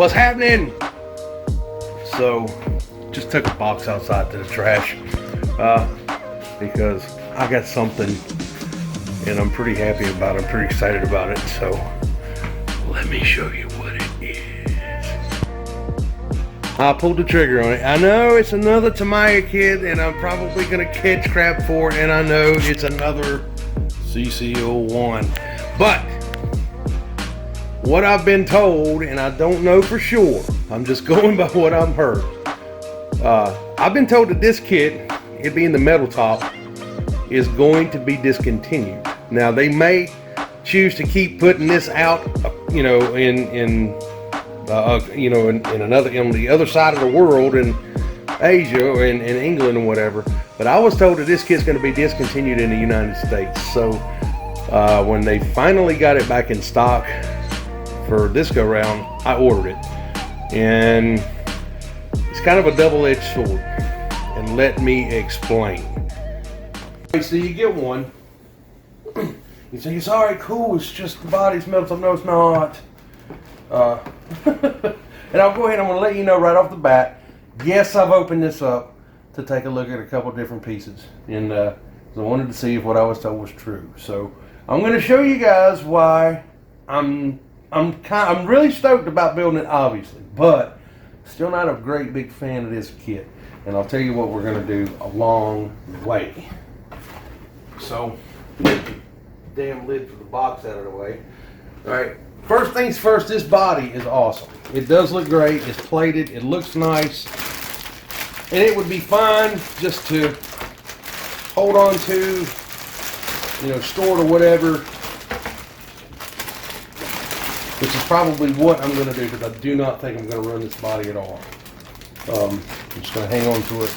What's happening? So, just took a box outside to the trash because I got something and I'm pretty happy about it. I'm pretty excited about it. So, let me show you what it is. I pulled the trigger on it. I know it's another Tamiya kit and I'm probably going to catch crap for it, and I know it's another CC01. But what I've been told, and I don't know for sure, I'm just going by what I've heard. I've been told that this kit, it being the metal top, is going to be discontinued. Now they may choose to keep putting this out, you know, in the other side of the world, in Asia or in England or whatever. But I was told that this kit's going to be discontinued in the United States. So when they finally got it back in stock for this go round, I ordered it, and it's kind of a double-edged sword, and let me explain. So you get one, you think it's all right, cool, it's just the body's metal. No, it's not. And I'll go ahead and I'm going to let you know right off the bat, yes, I've opened this up to take a look at a couple different pieces, and I wanted to see if what I was told was true. So I'm going to show you guys why I'm really stoked about building it, obviously, but still not a great big fan of this kit. And I'll tell you what we're going to do along the way. So, get the damn lid for the box out of the way. Alright, first things first, this body is awesome. It does look great, it's plated, it looks nice, and it would be fine just to hold on to, you know, store it or whatever, which is probably what I'm going to do, because I do not think I'm going to run this body at all. I'm just going to hang on to it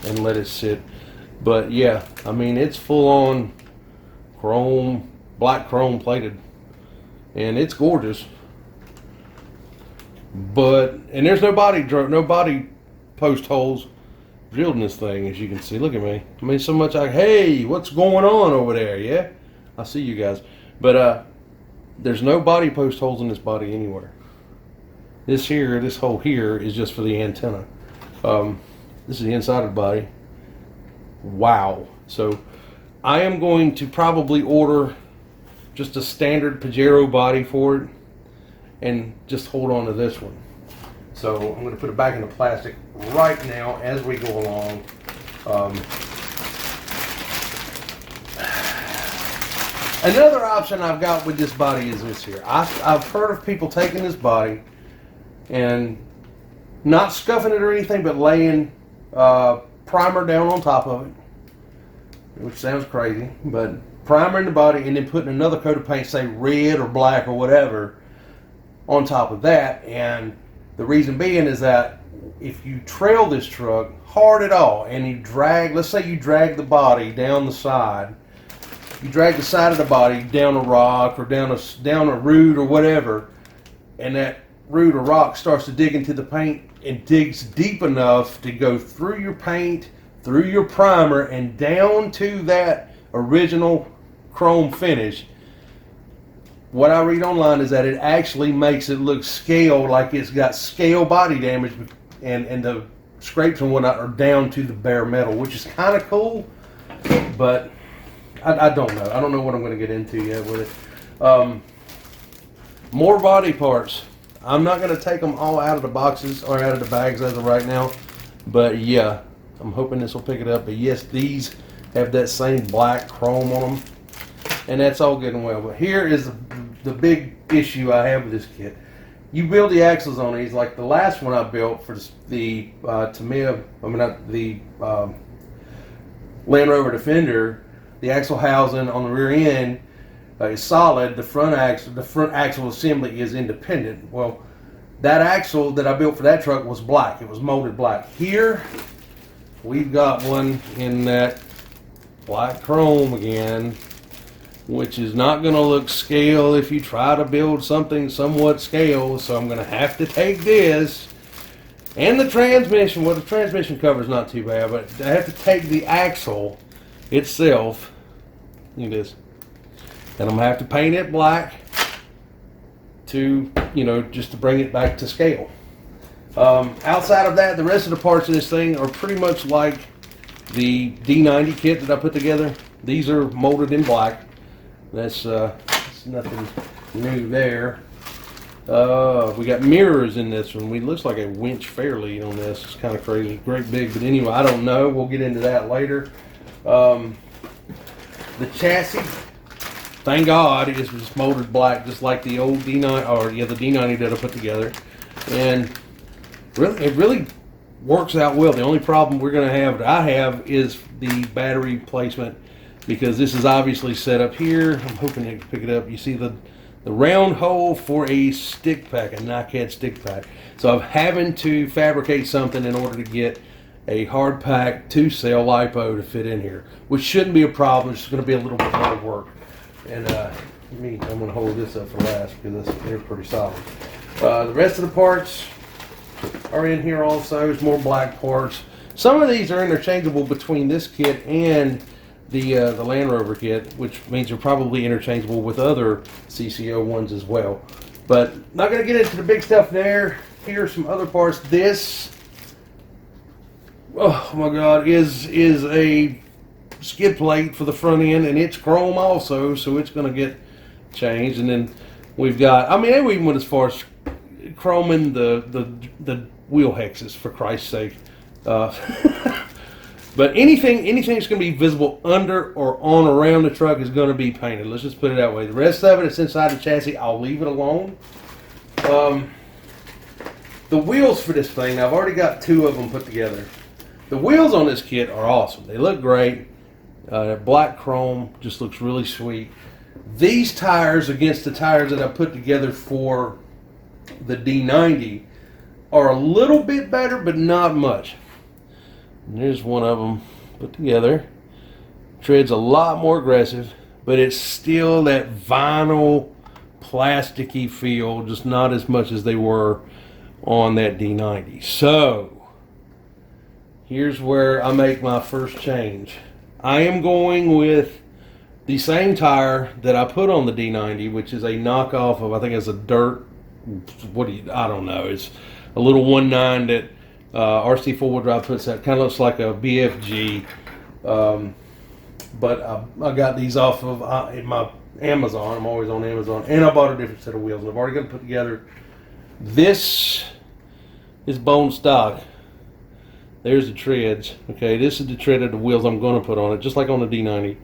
and let it sit. But yeah, I mean, it's full on chrome, black chrome plated, and it's gorgeous. But, and there's no body post holes drilled in this thing, as you can see. Look at me. I mean, so much like, hey, what's going on over there? Yeah, I see you guys. But there's no body post holes in this body anywhere. This hole here is just for the antenna. This is the inside of the body. Wow. So I am going to probably order just a standard Pajero body for it and just hold on to this one. So I'm going to put it back in the plastic right now as we go along. Another option I've got with this body is this here. I've heard of people taking this body and not scuffing it or anything, but laying primer down on top of it, which sounds crazy, but primer in the body and then putting another coat of paint, say red or black or whatever, on top of that. And the reason being is that if you trail this truck hard at all and you drag, let's say you drag the body down the side, you drag the side of the body down a rock or down a root or whatever, and that root or rock starts to dig into the paint and digs deep enough to go through your paint, through your primer, and down to that original chrome finish. What I read online is that it actually makes it look scale, like it's got scale body damage, and the scrapes and whatnot are down to the bare metal, which is kind of cool, but I don't know. I don't know what I'm going to get into yet with it. More body parts. I'm not going to take them all out of the boxes or out of the bags as of right now, but yeah, I'm hoping this will pick it up. But yes, these have that same black chrome on them, and that's all good and well. But here is the big issue I have with this kit. You build the axles on these, like the last one I built for the Tamiya, Land Rover Defender. The axle housing on the rear end is solid. The front axle assembly is independent. Well, that axle that I built for that truck was black. It was molded black. Here, we've got one in that black chrome again, which is not going to look scale if you try to build something somewhat scale. So I'm going to have to take this and the transmission. Well, the transmission cover is not too bad, but I have to take the axle itself. Look at this. And I'm going to have to paint it black to, just to bring it back to scale. Outside of that, the rest of the parts of this thing are pretty much like the D90 kit that I put together. These are molded in black. That's nothing new there. We got mirrors in this one. Looks like a winch fair lead on this. It's kind of crazy, great big. But anyway, I don't know. We'll get into that later. The chassis, thank God, is just molded black, just like the old D9 or the D90 that I put together, and it really works out well. The only problem I have is the battery placement, because this is obviously set up here. I'm hoping you can pick it up. You see the round hole for a stick pack, a knockhead stick pack. So I'm having to fabricate something in order to get a hard pack 2-cell LiPo to fit in here, which shouldn't be a problem. It's just going to be a little bit more work. And I'm going to hold this up for last because they're pretty solid. The rest of the parts are in here also. There's more black parts. Some of these are interchangeable between this kit and the Land Rover kit, which means they're probably interchangeable with other CC01s as well. But not going to get into the big stuff there. Here are some other parts. This, oh my God, is a skid plate for the front end, and it's chrome also, so it's going to get changed. And then we've got, they even went as far as chroming the wheel hexes, for Christ's sake. But anything that's going to be visible under or on around the truck is going to be painted. Let's just put it that way. The rest of it, it's inside the chassis. I'll leave it alone. The wheels for this thing, I've already got 2 of them put together. The wheels on this kit are awesome. They look great. Black chrome just looks really sweet. These tires against the tires that I put together for the D90 are a little bit better, but not much. And there's one of them put together. Tread's a lot more aggressive, but it's still that vinyl, plasticky feel, just not as much as they were on that D90. So, here's where I make my first change. I am going with the same tire that I put on the D90, which is a knockoff of, I think it's a dirt, I don't know, it's a little 1.9 that RC 4-wheel drive puts out. Kind of looks like a BFG, but I got these off of my Amazon. I'm always on Amazon, and I bought a different set of wheels, and I've already got to put together. This is bone stock. There's the treads. Okay, this is the tread of the wheels I'm going to put on it, just like on the D90.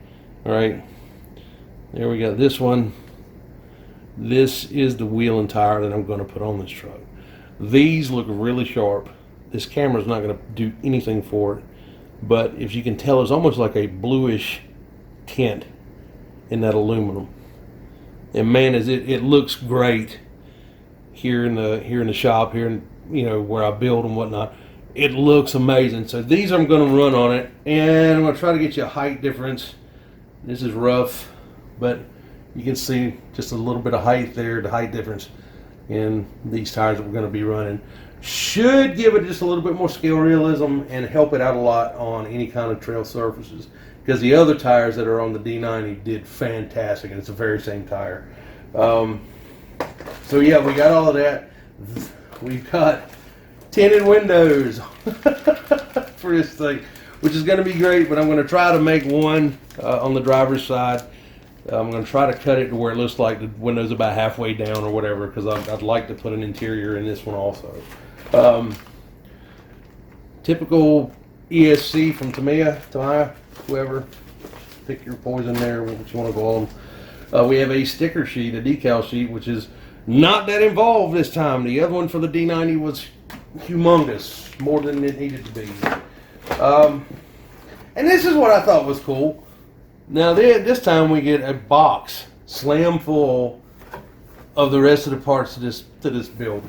All right, there we go. This one. This is the wheel and tire that I'm going to put on this truck. These look really sharp. This camera's not going to do anything for it, but if you can tell, it's almost like a bluish tint in that aluminum. And man, it looks great here in the shop, here in, where I build and whatnot. It looks amazing. So these I'm going to run on it, and I'm going to try to get you a height difference. This is rough, but you can see just a little bit of height there, the height difference in these tires that we're going to be running. Should give it just a little bit more scale realism and help it out a lot on any kind of trail surfaces, because the other tires that are on the D90 did fantastic, and it's the very same tire. So yeah, we got all of that. We've got tinted windows for this thing, which is going to be great, but I'm going to try to make one on the driver's side. I'm going to try to cut it to where it looks like the window's about halfway down or whatever, because I'd like to put an interior in this one also. Typical ESC from Tamiya, whoever, pick your poison there, what you want to call them. We have a sticker sheet, a decal sheet, which is not that involved this time. The other one for the D90 was humongous, more than it needed to be. And this is what I thought was cool. Now this time we get a box slam full of the rest of the parts to this build.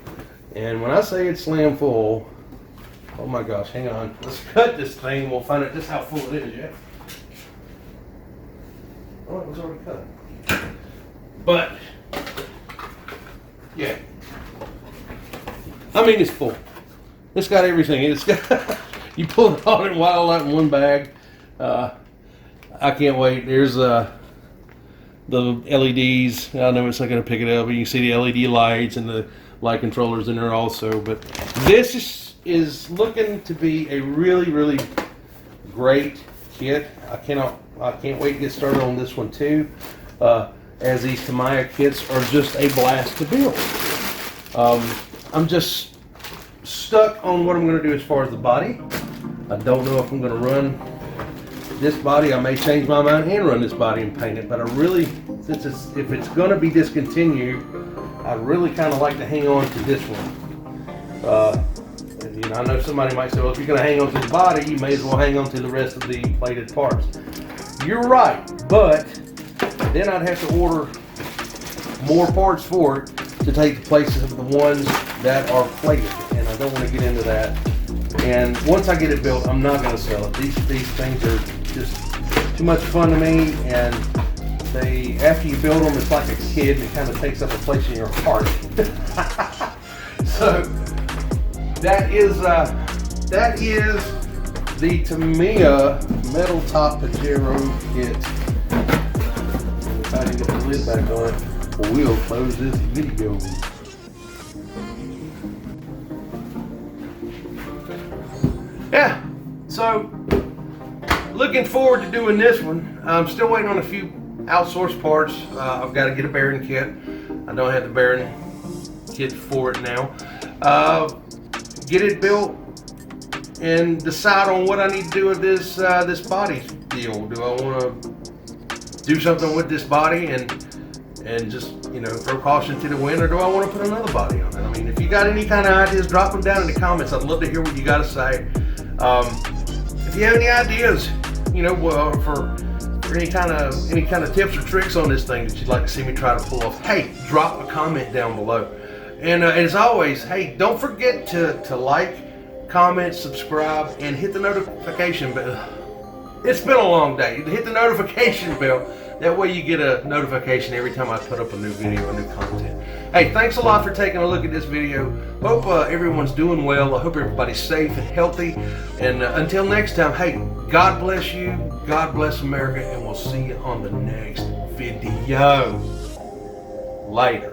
And when I say it's slam full, oh my gosh, hang on. Let's cut this thing. We'll find out just how full it is, yeah? Oh, it was already cut. But, yeah. I mean, it's full. It's got everything. It's got, you pull it all in while out in one bag. I can't wait. There's the LEDs. I know it's not going to pick it up, but you can see the LED lights and the light controllers in there also. But this is looking to be a really great kit. I can't wait to get started on this one too. As these Tamiya kits are just a blast to build. I'm just stuck on what I'm going to do as far as the body. I don't know if I'm going to run this body. I may change my mind and run this body and paint it, but I really, if it's going to be discontinued, I really kind of like to hang on to this one. And, you know, I know somebody might say, well, if you're going to hang on to the body, you may as well hang on to the rest of the plated parts. You're right, but then I'd have to order more parts for it to take the places of the ones that are plated, and I don't want to get into that. And once I get it built, I'm not going to sell it. These things are just too much fun to me, and they, after you build them, it's like a kid, and it kind of takes up a place in your heart. So that is the Tamiya metal top Pajero kit. If I can get the lid back on, we'll close this video. Yeah, so looking forward to doing this one. I'm still waiting on a few outsourced parts. I've got to get a bearing kit. I don't have the bearing kit for it now. Get it built and decide on what I need to do with this body deal. Do I want to do something with this body and just, you know, throw caution to the wind, or do I want to put another body on it? I mean, if you got any kind of ideas, drop them down in the comments. I'd love to hear what you got to say. If you have any ideas, you know, for any kind of tips or tricks on this thing that you'd like to see me try to pull off, hey, drop a comment down below. And as always, hey, don't forget to like, comment, subscribe, and hit the notification bell. It's been a long day. Hit the notification bell. That way you get a notification every time I put up a new video or new content. Hey, thanks a lot for taking a look at this video. Hope everyone's doing well. I hope everybody's safe and healthy. And until next time, hey, God bless you. God bless America. And we'll see you on the next video. Later.